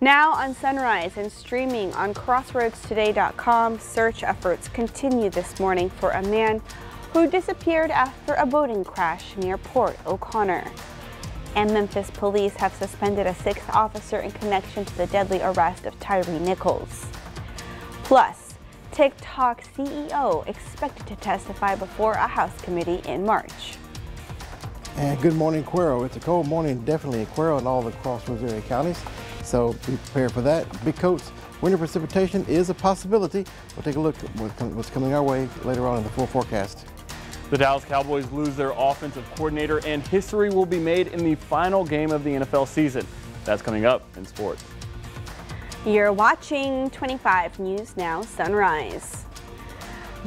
Now on Sunrise and streaming on crossroadstoday.com, search efforts continue this morning for a man who disappeared after a boating crash near Port O'Connor. And Memphis police have suspended a 6th officer in connection to the deadly arrest of Tyre Nichols. Plus, TikTok CEO expected to testify before a House committee in March. And good morning, Cuero. It's a cold morning, definitely in Cuero and all the Crossroads area counties. So be prepared for that. Big coats, winter precipitation is a possibility. We'll take a look at what's coming our way later on in the full forecast. The Dallas Cowboys lose their offensive coordinator and history will be made in the final game of the NFL season. That's coming up in sports. You're watching 25 News Now Sunrise.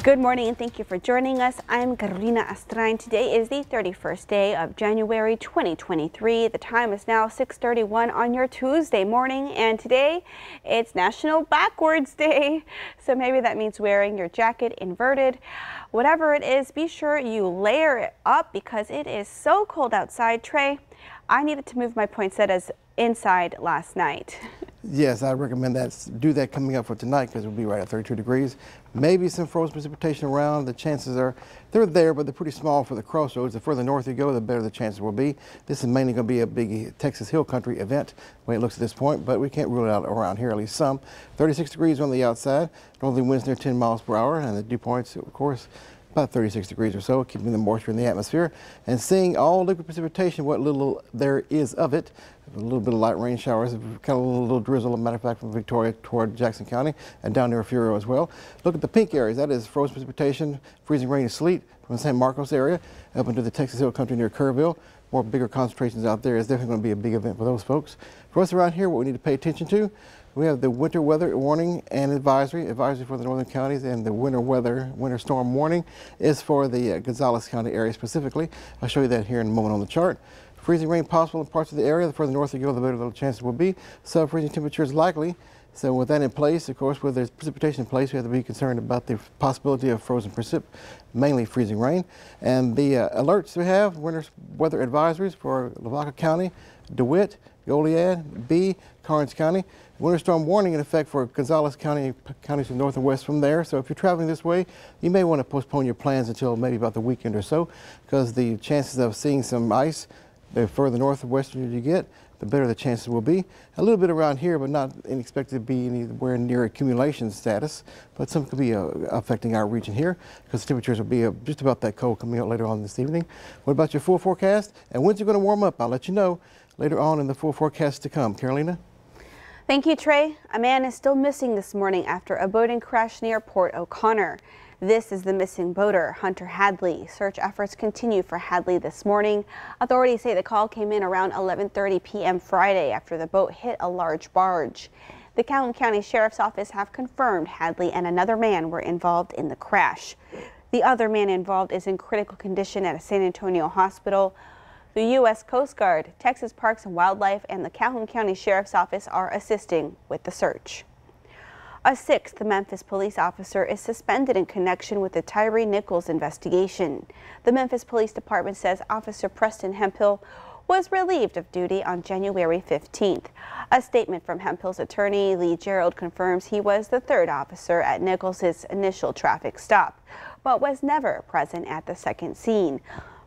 Good morning and thank you for joining us. I'm Karina Astrain. Today is the 31st day of January 2023. The time is now 6:31 on your Tuesday morning, and today it's National Backwards Day. So maybe that means wearing your jacket inverted. Whatever it is, be sure you layer it up because it is so cold outside. Trey, I needed to move my poinsettias inside last night. Yes, I recommend do that coming up for tonight because we'll be right at 32 degrees. Maybe some frozen precipitation around. The chances are they're there, but they're pretty small for the Crossroads. The further north you go, the better the chances will be. This is mainly going to be a big Texas Hill Country event, the way it looks at this point, but we can't rule it out around here, at least some. 36 degrees on the outside, northerly winds near 10 miles per hour, and the dew points, of course, about 36 degrees or so, keeping the moisture in the atmosphere. And seeing all liquid precipitation, what little there is of it, a little bit of light rain showers, kind of a little drizzle, as a matter of fact, from Victoria toward Jackson County and down near Furioux as well. Look at the pink areas. That is frozen precipitation, freezing rain and sleet from the San Marcos area up into the Texas Hill Country near Kerrville. More bigger concentrations out there. It's definitely going to be a big event for those folks. For us around here, what we need to pay attention to, we have the winter weather warning and advisory for the northern counties, and the winter storm warning is for the Gonzales County area specifically. I'll show you that here in a moment on the chart. Freezing rain possible in parts of the area. The further north you go, the better the chances will be. Sub-freezing temperatures likely. So with that in place, of course, with there's precipitation in place, we have to be concerned about the possibility of frozen precip, mainly freezing rain. And the alerts we have, winter weather advisories for Lavaca County, DeWitt, Goliad, B, Karnes County. Winter storm warning in effect for Gonzales County, counties to the north and west from there. So if you're traveling this way, you may want to postpone your plans until maybe about the weekend or so, because the chances of seeing some ice, the further north and western you get, the better the chances will be. A little bit around here, but not expected to be anywhere near accumulation status, but some could be affecting our region here because the temperatures will be just about that cold coming out later on this evening. What about your full forecast? And when's it going to warm up? I'll let you know later on in the full forecast to come. Carolina? Thank you, Trey. A man is still missing this morning after a boating crash near Port O'Connor. This is the missing boater, Hunter Hadley. Search efforts continue for Hadley this morning. Authorities say the call came in around 11:30 p.m. Friday after the boat hit a large barge. The Calhoun County Sheriff's Office have confirmed Hadley and another man were involved in the crash. The other man involved is in critical condition at a San Antonio hospital. The U.S. Coast Guard, Texas Parks and Wildlife, and the Calhoun County Sheriff's Office are assisting with the search. A 6th Memphis police officer is suspended in connection with the Tyre Nichols investigation. The Memphis Police Department says Officer Preston Hemphill was relieved of duty on January 15th. A statement from Hemphill's attorney, Lee Gerald, confirms he was the 3rd officer at Nichols' initial traffic stop, but was never present at the second scene.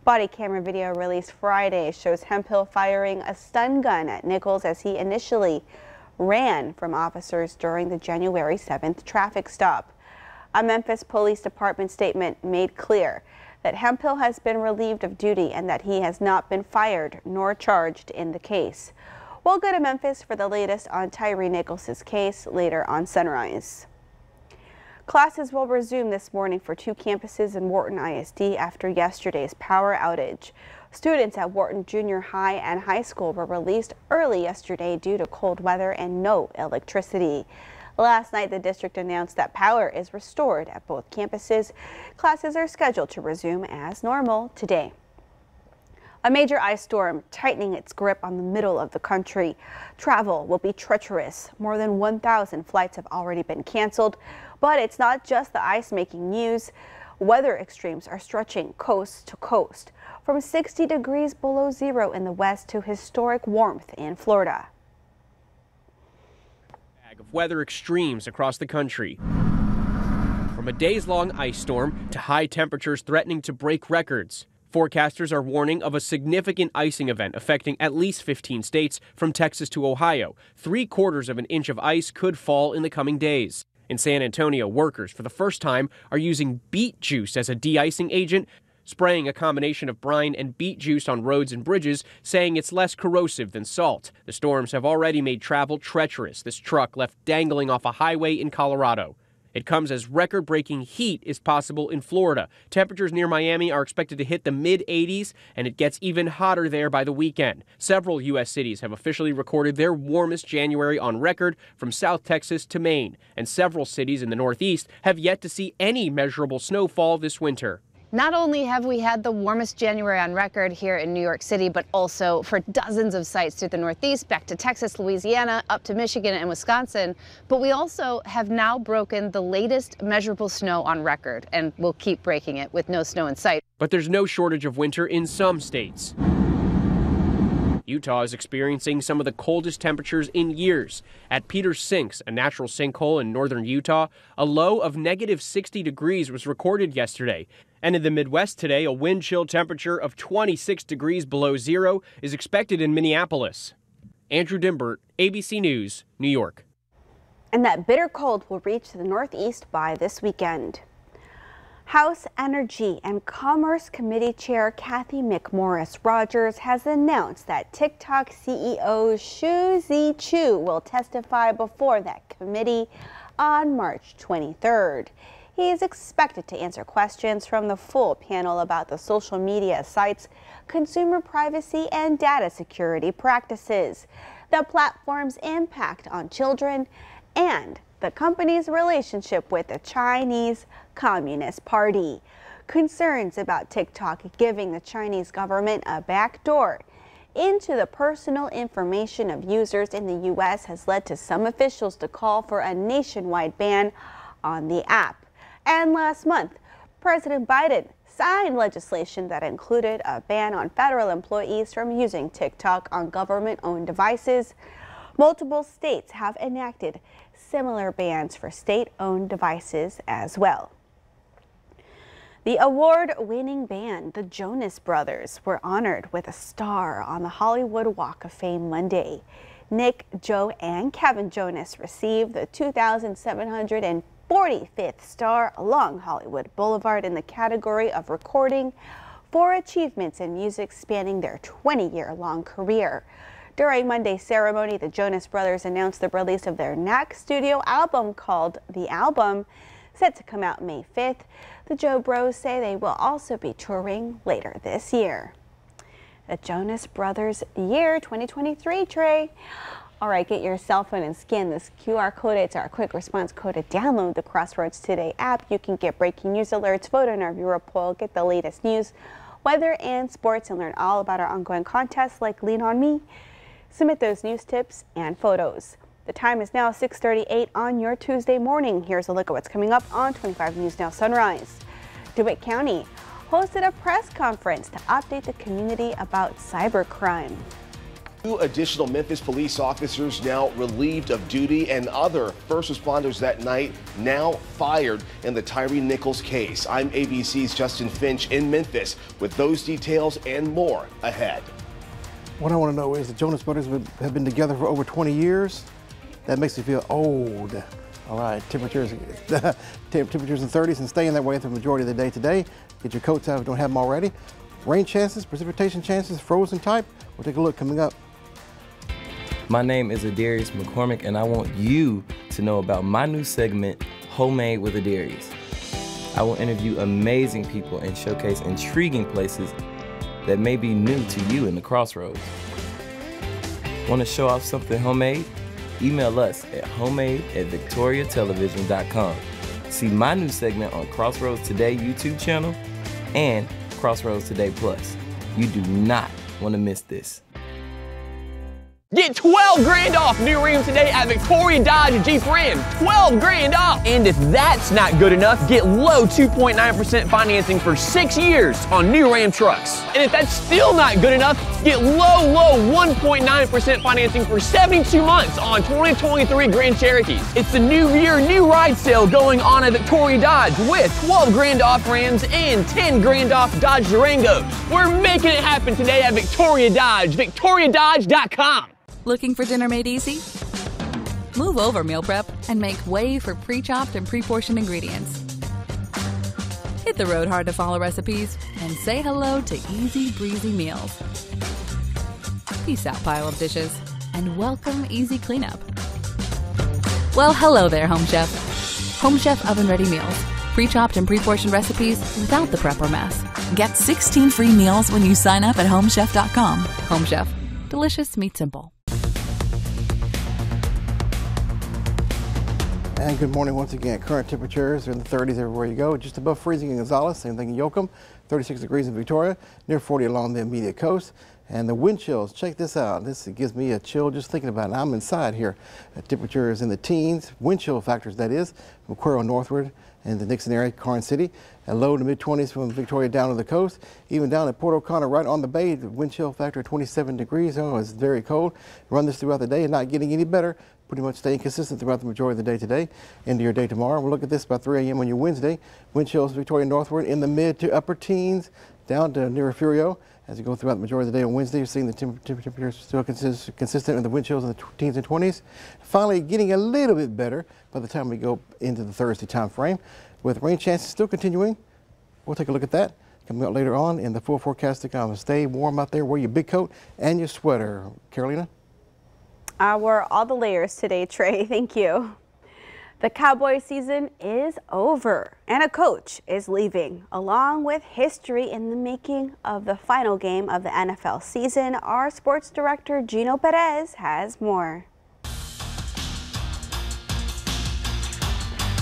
Body camera video released Friday shows Hemphill firing a stun gun at Nichols as he initially ran from officers during the January 7th traffic stop. A Memphis Police Department statement made clear that Hemphill has been relieved of duty and that he has not been fired nor charged in the case. We'll go to Memphis for the latest on Tyre Nichols' case later on Sunrise. Classes will resume this morning for 2 campuses in Wharton ISD after yesterday's power outage. Students at Wharton Junior High and High School were released early yesterday due to cold weather and no electricity. Last night, the district announced that power is restored at both campuses. Classes are scheduled to resume as normal today. A major ice storm tightening its grip on the middle of the country. Travel will be treacherous. More than 1,000 flights have already been canceled. But it's not just the ice making news. Weather extremes are stretching coast to coast, from 60 degrees below zero in the west to historic warmth in Florida. weather extremes across the country. From a days-long ice storm to high temperatures threatening to break records. Forecasters are warning of a significant icing event affecting at least 15 states from Texas to Ohio. 3/4 of an inch of ice could fall in the coming days. In San Antonio, workers for the first time are using beet juice as a de-icing agent, spraying a combination of brine and beet juice on roads and bridges, saying it's less corrosive than salt. The storms have already made travel treacherous. This truck left dangling off a highway in Colorado. It comes as record-breaking heat is possible in Florida. Temperatures near Miami are expected to hit the mid-80s, and it gets even hotter there by the weekend. Several U.S. cities have officially recorded their warmest January on record, from South Texas to Maine, and several cities in the Northeast have yet to see any measurable snowfall this winter. Not only have we had the warmest January on record here in New York City, but also for dozens of sites through the Northeast, back to Texas, Louisiana, up to Michigan and Wisconsin. But we also have now broken the latest measurable snow on record, and we'll keep breaking it with no snow in sight. But there's no shortage of winter in some states. Utah is experiencing some of the coldest temperatures in years. At Peters Sinks, a natural sinkhole in northern Utah, a low of -60 degrees was recorded yesterday. And in the Midwest today, a wind chill temperature of 26 degrees below zero is expected in Minneapolis. Andrew Dimbert, ABC News, New York. And that bitter cold will reach the Northeast by this weekend. House Energy and Commerce Committee Chair Cathy McMorris Rodgers has announced that TikTok CEO Shou Zi Chew will testify before that committee on March 23rd. He is expected to answer questions from the full panel about the social media site's consumer privacy and data security practices, the platform's impact on children, and the company's relationship with the Chinese Communist Party. Concerns about TikTok giving the Chinese government a backdoor into the personal information of users in the U.S. has led to some officials to call for a nationwide ban on the app. And last month, President Biden signed legislation that included a ban on federal employees from using TikTok on government-owned devices. Multiple states have enacted similar bans for state-owned devices as well. The award-winning band, the Jonas Brothers, were honored with a star on the Hollywood Walk of Fame Monday. Nick, Joe, and Kevin Jonas received the 2,745th star along Hollywood Boulevard in the category of recording for achievements in music spanning their 20-year-long career. During Monday's ceremony, the Jonas Brothers announced the release of their next studio album called The Album, set to come out May 5th. The Joe Bros say they will also be touring later this year. The Jonas Brothers year 2023, Trey. All right, get your cell phone and scan this QR code. It's our quick response code to download the Crossroads Today app. You can get breaking news alerts, vote in our viewer poll, get the latest news, weather, and sports, and learn all about our ongoing contests like Lean On Me. Submit those news tips and photos. The time is now 6:38 on your Tuesday morning. Here's a look at what's coming up on 25 News Now Sunrise. DeWitt County hosted a press conference to update the community about cybercrime. 2 additional Memphis police officers now relieved of duty, and other first responders that night now fired in the Tyree Nichols case. I'm ABC's Justin Finch in Memphis with those details and more ahead. What I want to know is the Jonas Brothers have been together for over 20 years. That makes me feel old. All right, temperatures in 30s and staying that way for the majority of the day today. Get your coats out if you don't have them already. Rain chances, precipitation chances, frozen type. We'll take a look coming up. My name is Adarius McCormick, and I want you to know about my new segment, Homemade with Adarius. I will interview amazing people and showcase intriguing places that may be new to you in the Crossroads. Want to show off something homemade? Email us at homemade@victoriatelevision.com. See my new segment on Crossroads Today YouTube channel and Crossroads Today Plus. You do not want to miss this. Get 12 grand off new Ram today at Victoria Dodge Jeep Ram. 12 grand off. And if that's not good enough, get low 2.9% financing for 6 years on new Ram trucks. And if that's still not good enough, get low 1.9% financing for 72 months on 2023 Grand Cherokees. It's the new year, new ride sale going on at Victoria Dodge with 12 grand off Rams and 10 grand off Dodge Durangos. We're making it happen today at Victoria Dodge, victoriadodge.com. Looking for dinner made easy? Move over meal prep and make way for pre-chopped and pre-portioned ingredients. Hit the road hard to follow recipes and say hello to easy breezy meals. Peace out, pile of dishes, and welcome easy cleanup. Well, hello there, Home Chef. Home Chef oven-ready meals, pre-chopped and pre-portioned recipes without the prep or mess. Get 16 free meals when you sign up at homechef.com. Home Chef, delicious meat simple. And good morning once again. Current temperatures are in the 30s everywhere you go. Just above freezing in Gonzales, same thing in Yoakum, 36 degrees in Victoria, near 40 along the immediate coast. And the wind chills, check this out. This gives me a chill just thinking about it. I'm inside here. The temperature is in the teens, wind chill factors that is, from Cuero northward in the Nixon area, Karnes City, and low to mid-20s from Victoria down to the coast. Even down at Port O'Connor, right on the bay, the wind chill factor 27 degrees. Oh, it's very cold. Run this throughout the day and not getting any better. Pretty much staying consistent throughout the majority of the day today. Into your day tomorrow. We'll look at this about 3 a.m. on your Wednesday. Wind chills Victoria northward in the mid to upper teens, down to near Refugio. As you go throughout the majority of the day on Wednesday, you're seeing the temperatures still consistent in the wind chills in the teens and 20s. Finally, getting a little bit better by the time we go into the Thursday time frame, with rain chances still continuing. We'll take a look at that coming up later on in the full forecast. Stay warm out there. Wear your big coat and your sweater. Carolina? I wore all the layers today, Trey. Thank you. The Cowboys season is over and a coach is leaving, along with history in the making of the final game of the NFL season. Our sports director, Gino Perez, has more.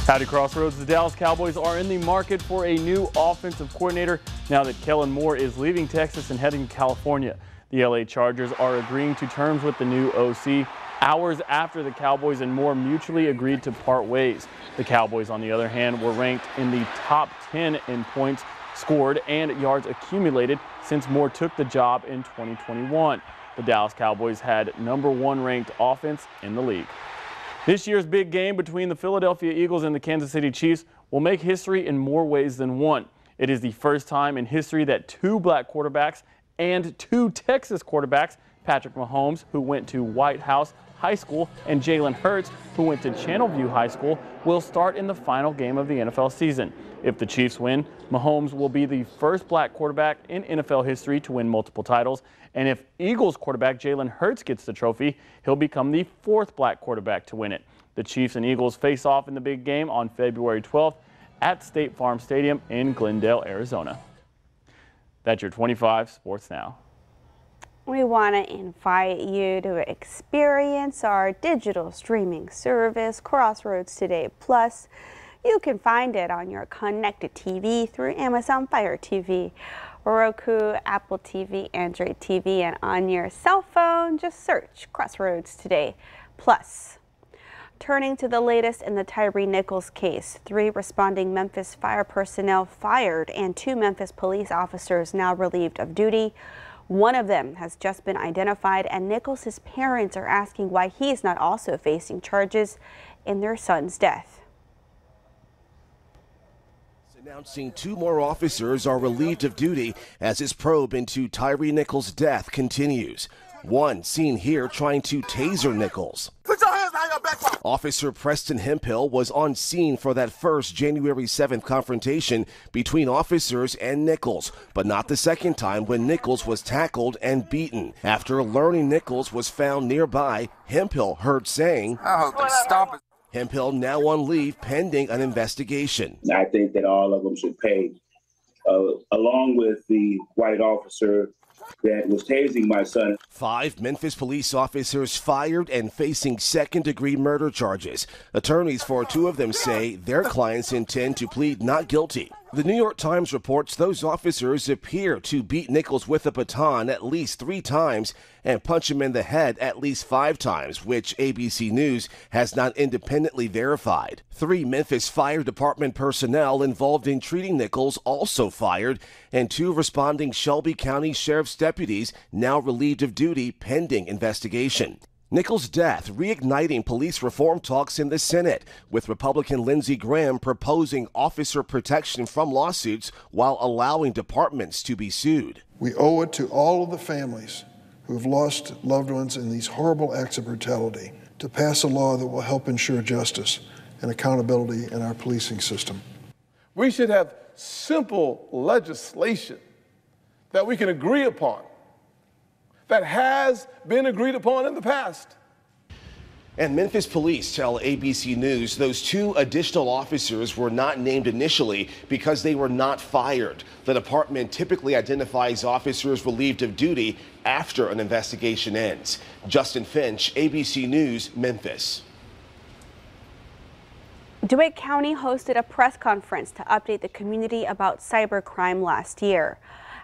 Howdy, Crossroads. The Dallas Cowboys are in the market for a new offensive coordinator now that Kellen Moore is leaving Texas and heading to California. The LA Chargers are agreeing to terms with the new OC hours after the Cowboys and Moore mutually agreed to part ways. The Cowboys, on the other hand, were ranked in the top 10 in points scored and yards accumulated since Moore took the job in 2021. The Dallas Cowboys had #1 ranked offense in the league. This year's big game between the Philadelphia Eagles and the Kansas City Chiefs will make history in more ways than one. It is the first time in history that 2 black quarterbacks and 2 Texas quarterbacks, Patrick Mahomes, who went to White House High School, and Jalen Hurts, who went to Channelview High School, will start in the final game of the NFL season. If the Chiefs win, Mahomes will be the first black quarterback in NFL history to win multiple titles. And if Eagles quarterback Jalen Hurts gets the trophy, he'll become the 4th black quarterback to win it. The Chiefs and Eagles face off in the big game on February 12th at State Farm Stadium in Glendale, Arizona. That's your 25 Sports Now. We want to invite you to experience our digital streaming service, Crossroads Today Plus. You can find it on your connected TV through Amazon Fire TV, Roku, Apple TV, Android TV, and on your cell phone, just search Crossroads Today Plus. Turning to the latest in the Tyre Nichols case, 3 responding Memphis fire personnel fired and 2 Memphis police officers now relieved of duty. One of them has just been identified, and Nichols' parents are asking why he is not also facing charges in their son's death. Announcing 2 more officers are relieved of duty as his probe into Tyre Nichols' death continues. One seen here trying to taser Nichols. Put your hands behind your back. Officer Preston Hemphill was on scene for that first January 7th confrontation between officers and Nichols, but not the second time when Nichols was tackled and beaten. After learning Nichols was found nearby, Hemphill heard saying, "I hope they stop it." Hemphill now on leave pending an investigation. I think that all of them should pay, along with the white officer that was tasing my son. 5 Memphis police officers fired and facing second-degree murder charges. Attorneys for 2 of them say their clients intend to plead not guilty. The New York Times reports those officers appear to beat Nichols with a baton at least 3 times and punch him in the head at least 5 times, which ABC News has not independently verified. 3 Memphis Fire Department personnel involved in treating Nichols also fired, and 2 responding Shelby County Sheriff's deputies now relieved of duty pending investigation. Nichols' death reigniting police reform talks in the Senate, with Republican Lindsey Graham proposing officer protection from lawsuits while allowing departments to be sued. We owe it to all of the families who have lost loved ones in these horrible acts of brutality to pass a law that will help ensure justice and accountability in our policing system. We should have simple legislation that we can agree upon, that has been agreed upon in the past. And Memphis police tell ABC News those 2 additional officers were not named initially because they were not fired. The department typically identifies officers relieved of duty after an investigation ends. Justin Finch, ABC News, Memphis. DeWitt County hosted a press conference to update the community about cybercrime last year.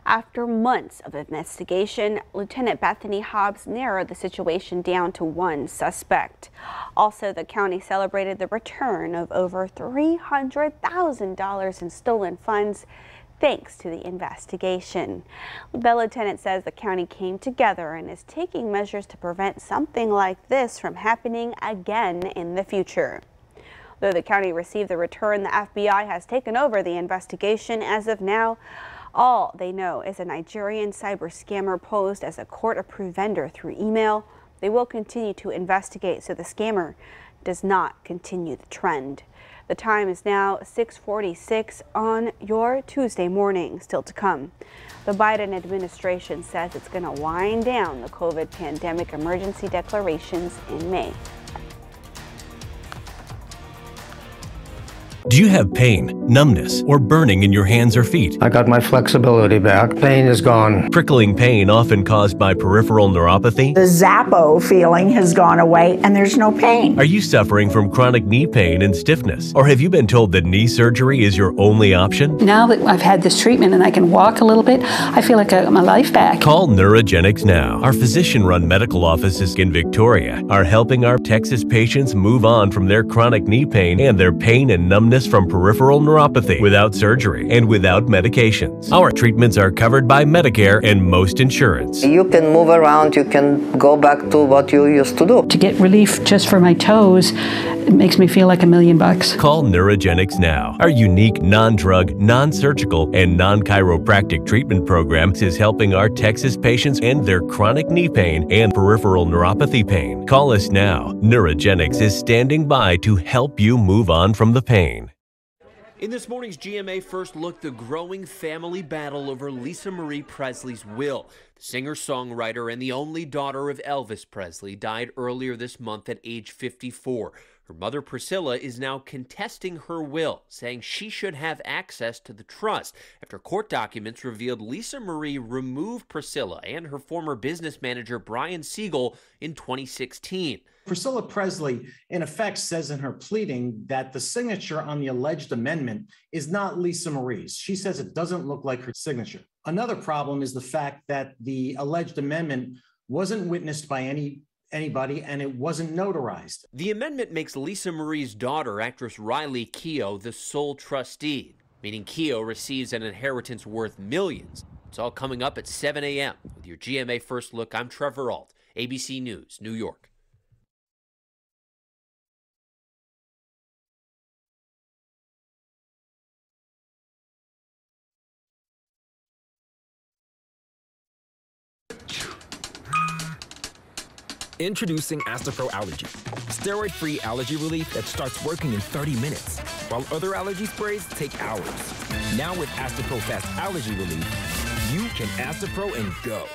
After months of investigation, Lieutenant Bethany Hobbs narrowed the situation down to 1 suspect. Also, the county celebrated the return of over $300,000 in stolen funds thanks to the investigation. The lieutenant says the county came together and is taking measures to prevent something like this from happening again in the future. Though the county received the return, the FBI has taken over the investigation as of now. All they know is a Nigerian cyber scammer posed as a court-approved vendor through email. They will continue to investigate so the scammer does not continue the trend. The time is now 6:46 on your Tuesday morning. Still to come, the Biden administration says it's going to wind down the COVID pandemic emergency declarations in May. Do you have pain, numbness, or burning in your hands or feet? I got my flexibility back. Pain is gone. Prickling pain often caused by peripheral neuropathy? The Zappo feeling has gone away and there's no pain. Are you suffering from chronic knee pain and stiffness? Or have you been told that knee surgery is your only option? Now that I've had this treatment and I can walk a little bit, I feel like I got my life back. Call Neurogenics now. Our physician-run medical offices in Victoria are helping our Texas patients move on from their chronic knee pain and their pain and numbness from peripheral neuropathy without surgery and without medications. Our treatments are covered by Medicare and most insurance. You can move around, you can go back to what you used to do. To get relief just for my toes, it makes me feel like $1 million. Call Neurogenics now. Our unique non-drug, non-surgical, and non-chiropractic treatment program is helping our Texas patients end their chronic knee pain and peripheral neuropathy pain. Call us now. Neurogenics is standing by to help you move on from the pain. In this morning's GMA First Look, the growing family battle over Lisa Marie Presley's will. The singer-songwriter and the only daughter of Elvis Presley died earlier this month at age 54. Her mother, Priscilla, is now contesting her will, saying she should have access to the trust after court documents revealed Lisa Marie removed Priscilla and her former business manager, Brian Siegel, in 2016. Priscilla Presley, in effect, says in her pleading that the signature on the alleged amendment is not Lisa Marie's. She says it doesn't look like her signature. Another problem is the fact that the alleged amendment wasn't witnessed by anybody and it wasn't notarized. The amendment makes Lisa Marie's daughter, actress Riley Keough, the sole trustee, meaning Keough receives an inheritance worth millions. It's all coming up at 7 a.m. With your GMA First Look, I'm Trevor Ault, ABC News, New York. Introducing Astapro Allergy, steroid-free allergy relief that starts working in 30 minutes, while other allergy sprays take hours. Now with Astapro Fast Allergy Relief, you can Astapro and go.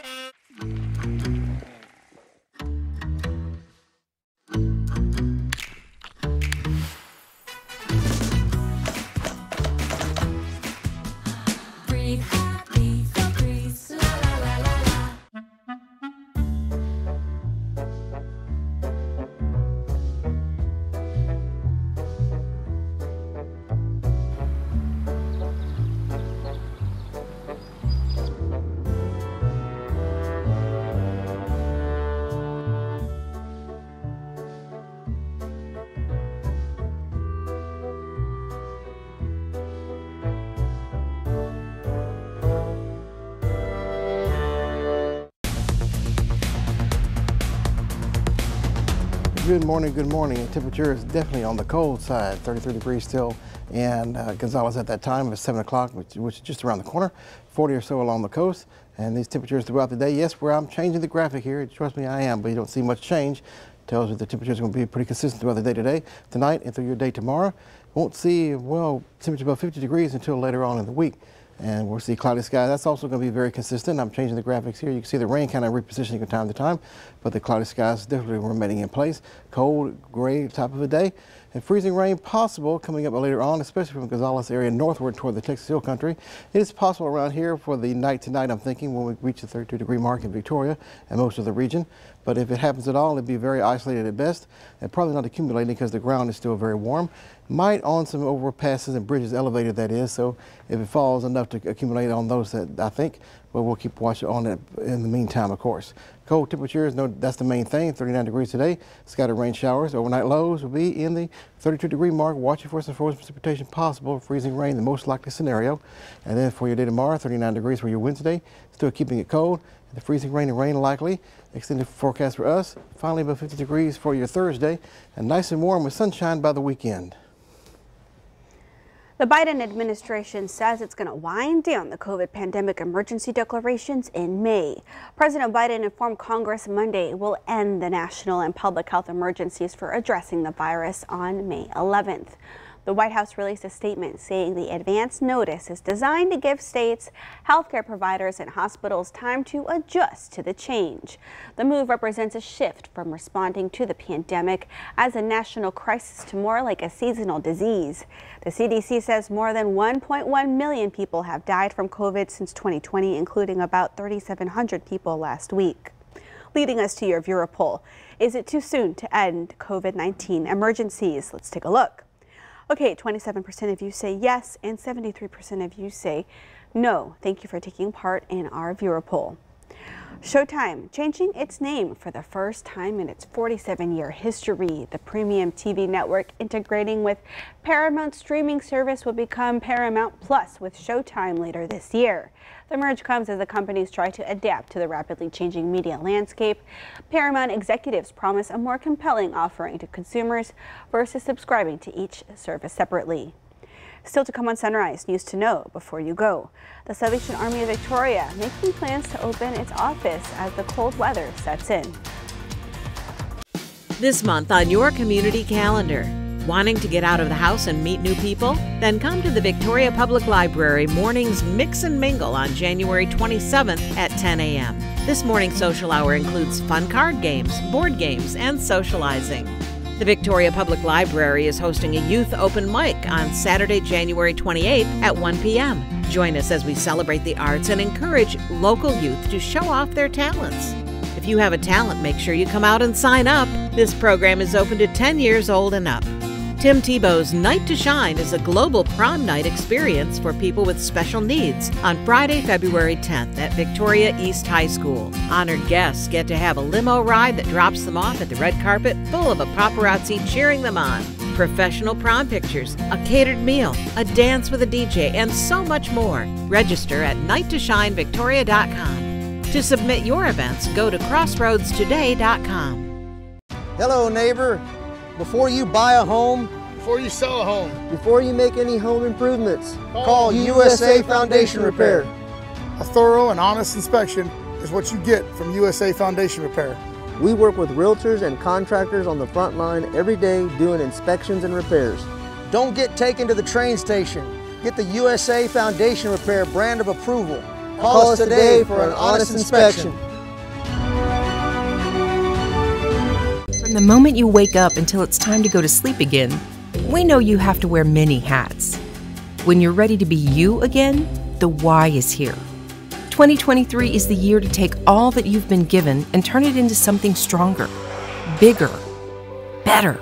Good morning, good morning. The temperature is definitely on the cold side, 33 degrees still, and Gonzales at that time, it was 7 o'clock, which is just around the corner, 40 or so along the coast. And these temperatures throughout the day, yes, where I'm changing the graphic here, trust me, I am, but you don't see much change. Tells you the temperatures are going to be pretty consistent throughout the day today, tonight, and through your day tomorrow. Won't see, well, temperature above 50 degrees until later on in the week. And we'll see cloudy skies. That's also going to be very consistent. I'm changing the graphics here. You can see the rain kind of repositioning from time to time, but the cloudy skies definitely remaining in place. Cold, gray top of the day, and freezing rain possible coming up later on, especially from Gonzales area northward toward the Texas Hill Country. It is possible around here for the night tonight, I'm thinking, when we reach the 32-degree mark in Victoria and most of the region. But if it happens at all, it'd be very isolated at best, and probably not accumulating because the ground is still very warm. Might on some overpasses and bridges elevated, that is, so if it falls enough to accumulate on those, that I think, but we'll keep watching on it in the meantime, of course. Cold temperatures, no, that's the main thing, 39 degrees today. Scattered rain showers. Overnight lows will be in the 32-degree mark. Watching for some frozen precipitation possible. Freezing rain, the most likely scenario. And then for your day tomorrow, 39 degrees for your Wednesday. Still keeping it cold. The freezing rain and rain likely. Extended forecast for us. Finally about 50 degrees for your Thursday. And nice and warm with sunshine by the weekend. The Biden administration says it's going to wind down the COVID pandemic emergency declarations in May. President Biden informed Congress Monday will end the national and public health emergencies for addressing the virus on May 11th. The White House released a statement saying the advance notice is designed to give states, healthcare providers, and hospitals time to adjust to the change. The move represents a shift from responding to the pandemic as a national crisis to more like a seasonal disease. The CDC says more than 1.1 million people have died from COVID since 2020, including about 3,700 people last week. Leading us to your viewer poll, is it too soon to end COVID-19 emergencies? Let's take a look. Okay, 27% of you say yes, and 73% of you say no. Thank you for taking part in our viewer poll. Showtime changing its name for the first time in its 47-year history. The premium TV network integrating with Paramount streaming service will become Paramount Plus with Showtime later this year. The merge comes as the companies try to adapt to the rapidly changing media landscape. Paramount executives promise a more compelling offering to consumers versus subscribing to each service separately. Still to come on Sunrise, news to know before you go. The Salvation Army of Victoria making plans to open its office as the cold weather sets in. This month on your community calendar. Wanting to get out of the house and meet new people? Then come to the Victoria Public Library Mornings Mix and Mingle on January 27th at 10 a.m. This morning social hour includes fun card games, board games, and socializing. The Victoria Public Library is hosting a youth open mic on Saturday, January 28th at 1 p.m. Join us as we celebrate the arts and encourage local youth to show off their talents. If you have a talent, make sure you come out and sign up. This program is open to 10 years old and up. Tim Tebow's Night to Shine is a global prom night experience for people with special needs on Friday, February 10th at Victoria East High School. Honored guests get to have a limo ride that drops them off at the red carpet full of a paparazzi cheering them on, professional prom pictures, a catered meal, a dance with a DJ, and so much more. Register at nighttoshinevictoria.com. To submit your events, go to crossroadstoday.com. Hello, neighbor. Before you buy a home, before you sell a home, before you make any home improvements, call USA Foundation Repair. A thorough and honest inspection is what you get from USA Foundation Repair. We work with realtors and contractors on the front line every day doing inspections and repairs. Don't get taken to the train station. Get the USA Foundation Repair brand of approval. Call us today for an honest inspection. From the moment you wake up until it's time to go to sleep again, we know you have to wear many hats. When you're ready to be you again, the Y is here. 2023 is the year to take all that you've been given and turn it into something stronger, bigger, better.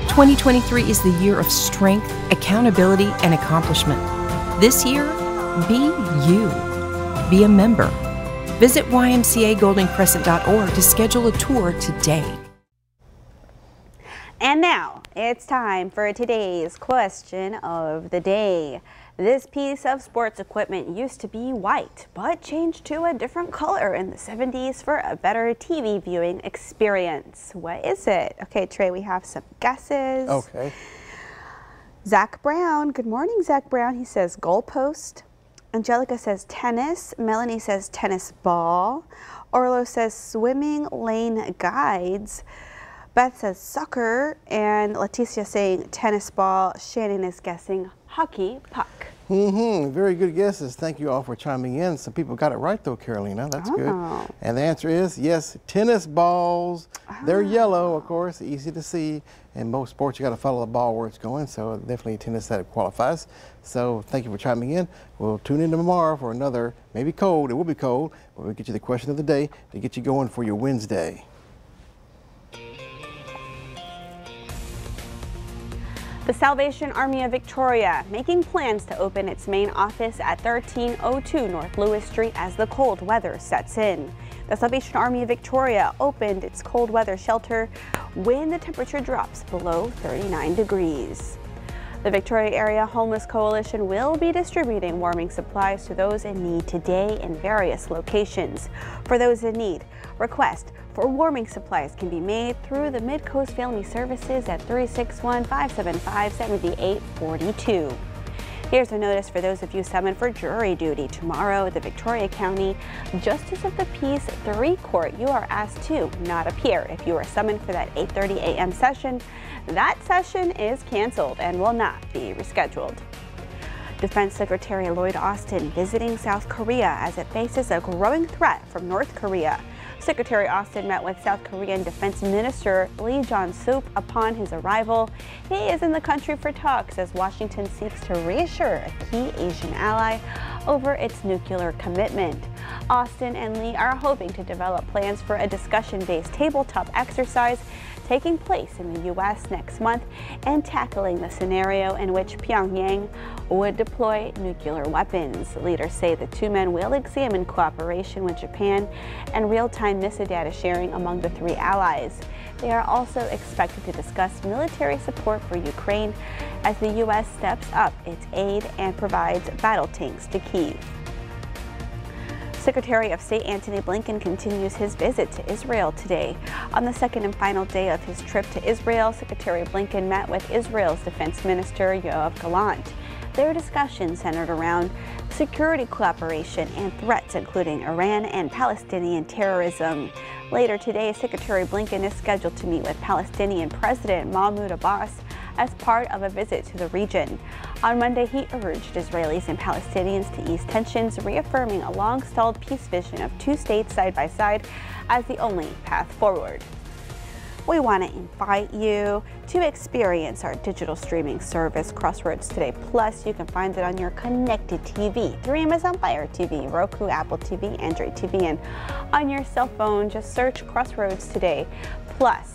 2023 is the year of strength, accountability, and accomplishment. This year, be you. Be a member. Visit ymcagoldencrescent.org to schedule a tour today. And now it's time for today's question of the day. This piece of sports equipment used to be white, but changed to a different color in the 70s for a better TV viewing experience. What is it? Okay, Trey, we have some guesses. Okay. Zach Brown. Good morning, Zach Brown. He says goalpost. Angelica says tennis. Melanie says tennis ball. Orlo says swimming lane guides. Beth says soccer. And Leticia saying tennis ball. Shannon is guessing hockey puck. Very good guesses. Thank you all for chiming in. Some people got it right though, Carolina. That's good. And the answer is yes, tennis balls. They're yellow, of course, easy to see. In most sports, you got to follow the ball where it's going. So definitely tennis that qualifies. So thank you for chiming in. We'll tune in tomorrow for another, maybe cold. It will be cold, but we'll get you the question of the day to get you going for your Wednesday. The Salvation Army of Victoria making plans to open its main office at 1302 North Lewis Street as the cold weather sets in. The Salvation Army of Victoria opened its cold weather shelter when the temperature drops below 39 degrees. The Victoria Area Homeless Coalition will be distributing warming supplies to those in need today in various locations. For those in need, request for warming supplies can be made through the Mid-Coast Family Services at 361-575-7842. Here's a notice for those of you summoned for jury duty. Tomorrow, the Victoria County Justice of the Peace 3 Court, you are asked to not appear. If you are summoned for that 8:30 a.m. session, that session is canceled and will not be rescheduled. Defense Secretary Lloyd Austin visiting South Korea as it faces a growing threat from North Korea. Secretary Austin met with South Korean Defense Minister Lee Jong-suk upon his arrival. He is in the country for talks as Washington seeks to reassure a key Asian ally over its nuclear commitment. Austin and Lee are hoping to develop plans for a discussion-based tabletop exercise taking place in the U.S. next month and tackling the scenario in which Pyongyang would deploy nuclear weapons. Leaders say the two men will examine cooperation with Japan and real-time missile data sharing among the three allies. They are also expected to discuss military support for Ukraine as the U.S. steps up its aid and provides battle tanks to Kyiv. Secretary of State Antony Blinken continues his visit to Israel today. On the second and final day of his trip to Israel, Secretary Blinken met with Israel's Defense Minister Yoav Gallant. Their discussion centered around security cooperation and threats including Iran and Palestinian terrorism. Later today, Secretary Blinken is scheduled to meet with Palestinian President Mahmoud Abbas as part of a visit to the region. On Monday, he urged Israelis and Palestinians to ease tensions, reaffirming a long-stalled peace vision of two states side by side as the only path forward. We want to invite you to experience our digital streaming service, Crossroads Today Plus. You can find it on your connected TV through Amazon Fire TV, Roku, Apple TV, Android TV, and on your cell phone, just search Crossroads Today Plus.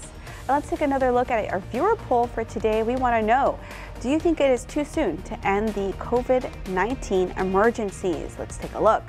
Let's take another look at our viewer poll for today. We want to know, do you think it is too soon to end the COVID-19 emergencies? Let's take a look.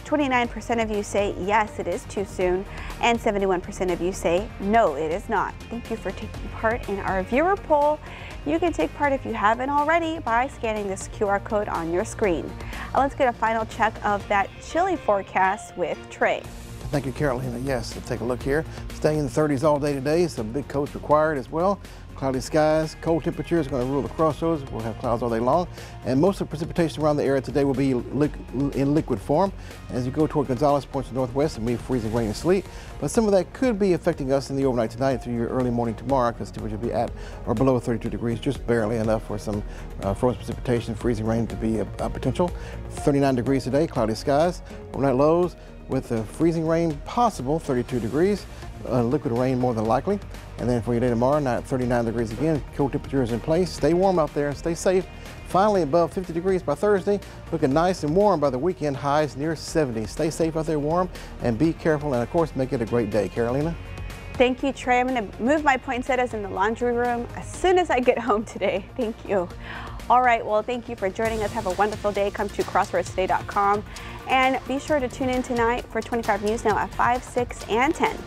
29% of you say yes, it is too soon, and 71% of you say no, it is not. Thank you for taking part in our viewer poll. You can take part if you haven't already by scanning this QR code on your screen. Let's get a final check of that chilly forecast with Trey. Thank you, Carolina. Yes, let's take a look here. Staying in the 30s all day today, so big coats required as well. Cloudy skies, cold temperatures are going to rule the crossroads. We'll have clouds all day long. And most of the precipitation around the area today will be in liquid form. As you go toward Gonzales, points to the northwest, it'll be freezing rain and sleet. But some of that could be affecting us in the overnight tonight through your early morning tomorrow, because temperature will be at or below 32 degrees, just barely enough for some frozen precipitation, freezing rain to be a potential. 39 degrees today, cloudy skies. Overnight lows with freezing rain possible, 32 degrees. Liquid rain more than likely. And then for your day tomorrow, 39 degrees again. Cool temperatures in place. Stay warm out there. Stay safe. Finally above 50 degrees by Thursday. Looking nice and warm by the weekend. Highs near 70. Stay safe out there, warm, and be careful. And of course, make it a great day. Carolina? Thank you, Trey. I'm going to move my poinsettias in the laundry room as soon as I get home today. Thank you. All right, well, thank you for joining us. Have a wonderful day. Come to crossroadstoday.com and be sure to tune in tonight for 25 News Now at 5, 6, and 10.